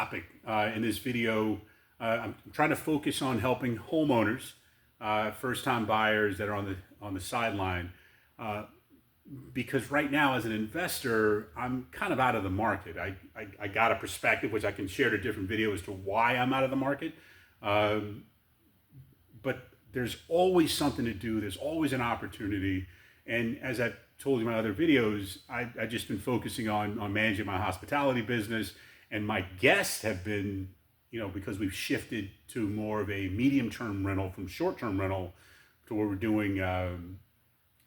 topic in this video. I'm trying to focus on helping homeowners, first-time buyers that are on the sideline, because right now as an investor, I'm kind of out of the market. I got a perspective which I can share in a different video as to why I'm out of the market, but there's always something to do. There's always an opportunity, and as I've told you in my other videos, I've just been focusing on managing my hospitality business, and my guests have been, because we've shifted to more of a medium-term rental from short-term rental to where we're doing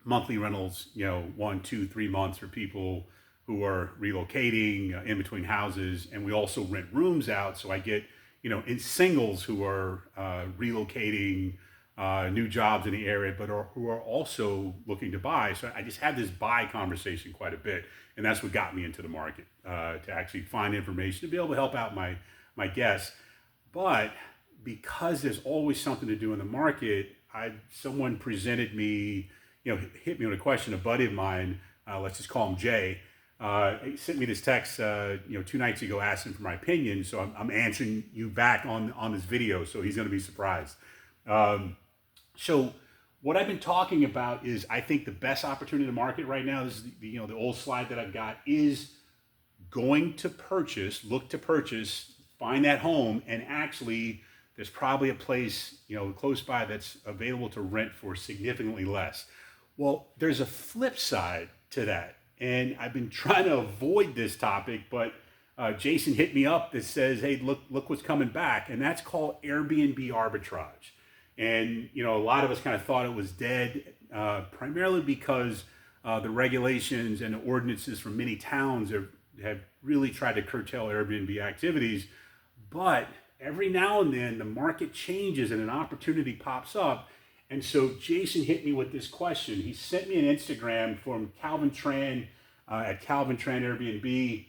monthly rentals, 1, 2, 3 months for people who are relocating in between houses. And we also rent rooms out. So I get, in singles who are relocating, new jobs in the area, but who are also looking to buy. So I just have this buy conversation quite a bit. And that's what got me into the market, to actually find information, to be able to help out my guests. But because there's always something to do in the market, someone presented me, hit me with a question. A buddy of mine, let's just call him Jay, he sent me this text, 2 nights ago, asking for my opinion. So I'm answering you back on this video. So he's going to be surprised. So what I've been talking about is, I think the best opportunity in the market right now is the old slide that I've got is look to purchase, find that home, and actually there's probably a place, close by that's available to rent for significantly less. Well, there's a flip side to that. And I've been trying to avoid this topic, but Jason hit me up that says, hey, look what's coming back. And that's called Airbnb arbitrage. And, a lot of us kind of thought it was dead, primarily because the regulations and the ordinances from many towns have really tried to curtail Airbnb activities. But every now and then the market changes and an opportunity pops up. And so Jason hit me with this question. He sent me an Instagram from Calvin Tran at Calvin Tran Airbnb.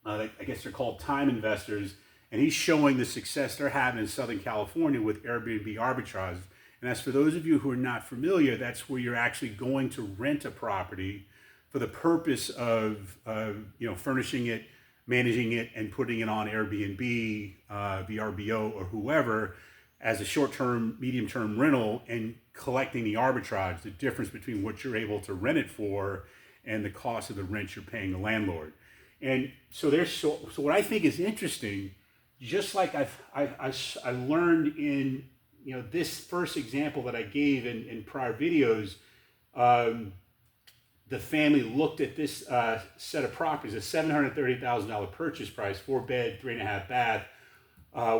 I guess they're called time investors. And he's showing the success they're having in Southern California with Airbnb arbitrage. And as for those of you who are not familiar, that's where you're actually going to rent a property for the purpose of furnishing it, managing it, and putting it on Airbnb, VRBO, or whoever, as a short-term, medium-term rental, and collecting the arbitrage, the difference between what you're able to rent it for and the cost of the rent you're paying the landlord. And so so what I think is interesting, just like I learned in this first example that I gave in prior videos, the family looked at this set of properties, a $730,000 purchase price, 4-bed, 3.5 bath.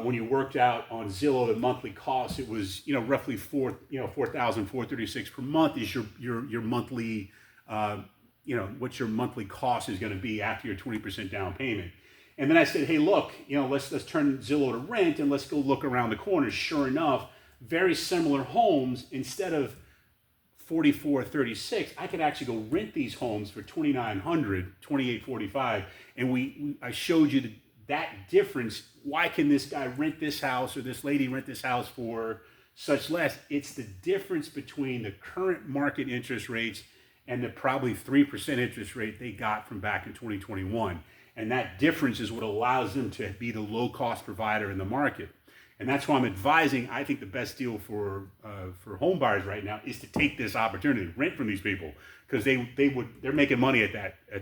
When you worked out on Zillow the monthly cost, it was roughly $4,436 per month is your monthly what your monthly cost is going to be after your 20% down payment. And then I said, hey, look, let's turn Zillow to rent and let's go look around the corner. Sure enough, very similar homes. Instead of $4,436, I could actually go rent these homes for $2,900, $2,845. And I showed you that difference. Why can this guy rent this house or this lady rent this house for such less? It's the difference between the current market interest rates and the probably 3% interest rate they got from back in 2021. And that difference is what allows them to be the low-cost provider in the market. And that's why I'm advising, I think the best deal for home buyers right now is to take this opportunity, rent from these people, because they're making money at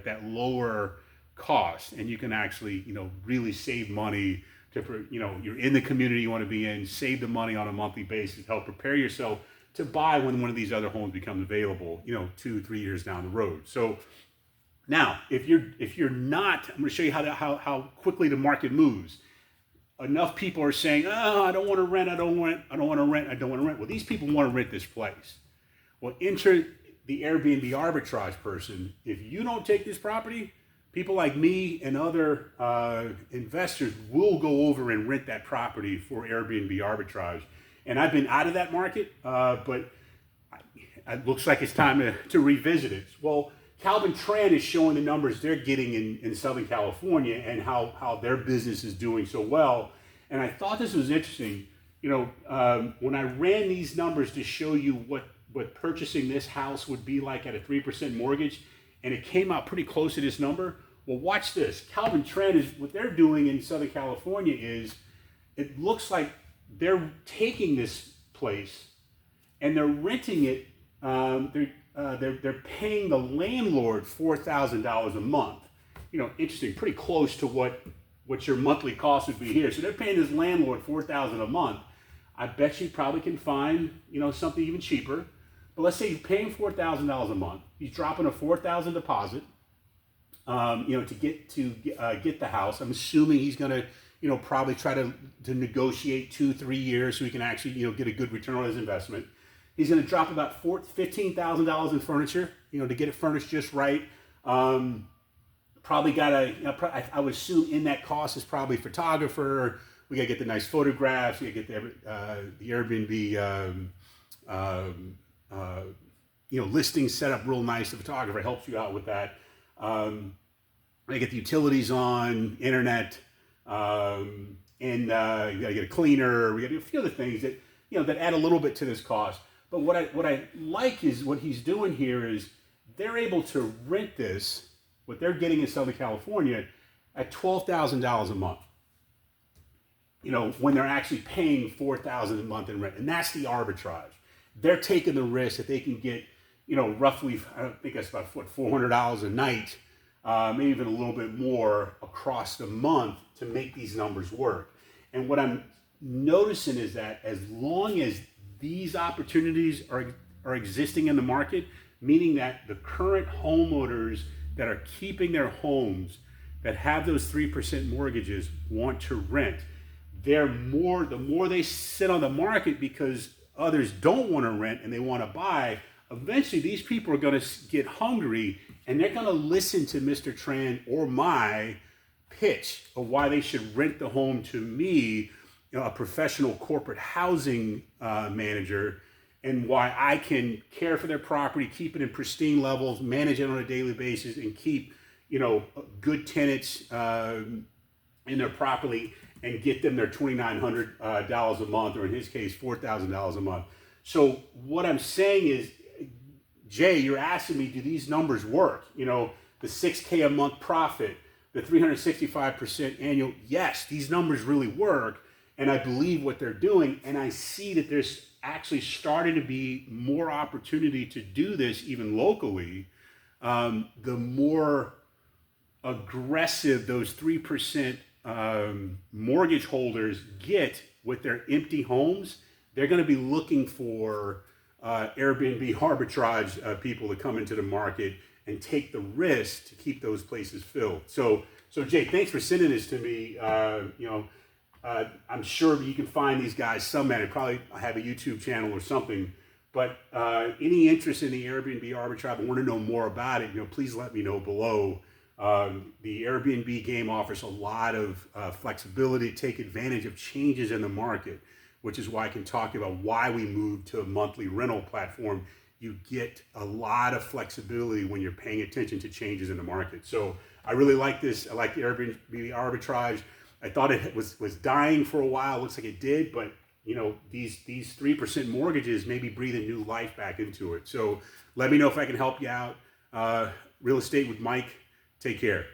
that lower cost, and you can actually really save money you're in the community you want to be in, save the money on a monthly basis, help prepare yourself to buy when one of these other homes becomes available 2-3 years down the road. So now if you're not, I'm going to show you how quickly the market moves. Enough people are saying, I don't want to rent, I don't want to rent. Well, these people want to rent this place. Well, enter the Airbnb arbitrage person. If you don't take this property, people like me and other investors will go over and rent that property for Airbnb arbitrage. And I've been out of that market, but it looks like it's time to revisit it. Well, Calvin Tran is showing the numbers they're getting in Southern California and how their business is doing so well. And I thought this was interesting. When I ran these numbers to show you what purchasing this house would be like at a 3% mortgage, and it came out pretty close to this number. Well, watch this. Calvin Trend is what they're doing in Southern California is it looks like they're taking this place and they're renting it. They're paying the landlord $4,000 a month. Interesting, pretty close to what your monthly cost would be here. So they're paying this landlord $4,000 a month. I bet you probably can find something even cheaper. But let's say you're paying $4,000 a month. He's dropping a $4,000 deposit. To get the house. I'm assuming he's going to probably try to negotiate 2-3 years so he can actually get a good return on his investment. He's going to drop about $15,000 in furniture, to get it furnished just right. Probably got I would assume in that cost is probably photographer. We got to get the nice photographs. We got to get the Airbnb, listing set up real nice. The photographer helps you out with that. I get the utilities on, internet, and you got to get a cleaner. We got to do a few other things that that add a little bit to this cost. But what I like is what he's doing here is they're able to rent this, what they're getting in Southern California, at $12,000 a month. When they're actually paying $4,000 a month in rent, and that's the arbitrage. They're taking the risk that they can get, roughly, I think that's about $400 a night, maybe even a little bit more across the month to make these numbers work. And what I'm noticing is that as long as these opportunities are existing in the market, meaning that the current homeowners that are keeping their homes, that have those 3% mortgages, want to rent, the more they sit on the market because others don't want to rent and they want to buy, eventually these people are going to get hungry and they're going to listen to Mr. Tran or my pitch of why they should rent the home to me, a professional corporate housing manager, and why I can care for their property, keep it in pristine levels, manage it on a daily basis, and keep good tenants in there properly, and get them their $2,900 a month, or in his case, $4,000 a month. So what I'm saying is, Jay, you're asking me, do these numbers work? The $6K a month profit, the 365% annual. Yes, these numbers really work, and I believe what they're doing, and I see that there's actually starting to be more opportunity to do this even locally. The more aggressive those 3% mortgage holders get with their empty homes, they're going to be looking for Airbnb arbitrage people to come into the market and take the risk to keep those places filled. So Jay, thanks for sending this to me. I'm sure you can find these guys somewhere. They probably have a YouTube channel or something. But any interest in the Airbnb arbitrage, I want to know more about it. Please let me know below. The Airbnb game offers a lot of flexibility to take advantage of changes in the market, which is why I can talk about why we moved to a monthly rental platform. You get a lot of flexibility when you're paying attention to changes in the market. So I really like this. I like the Airbnb arbitrage. I thought it was dying for a while. Looks like it did, but these 3% mortgages maybe breathing new life back into it. So let me know if I can help you out. Real Estate with Mike. Take care.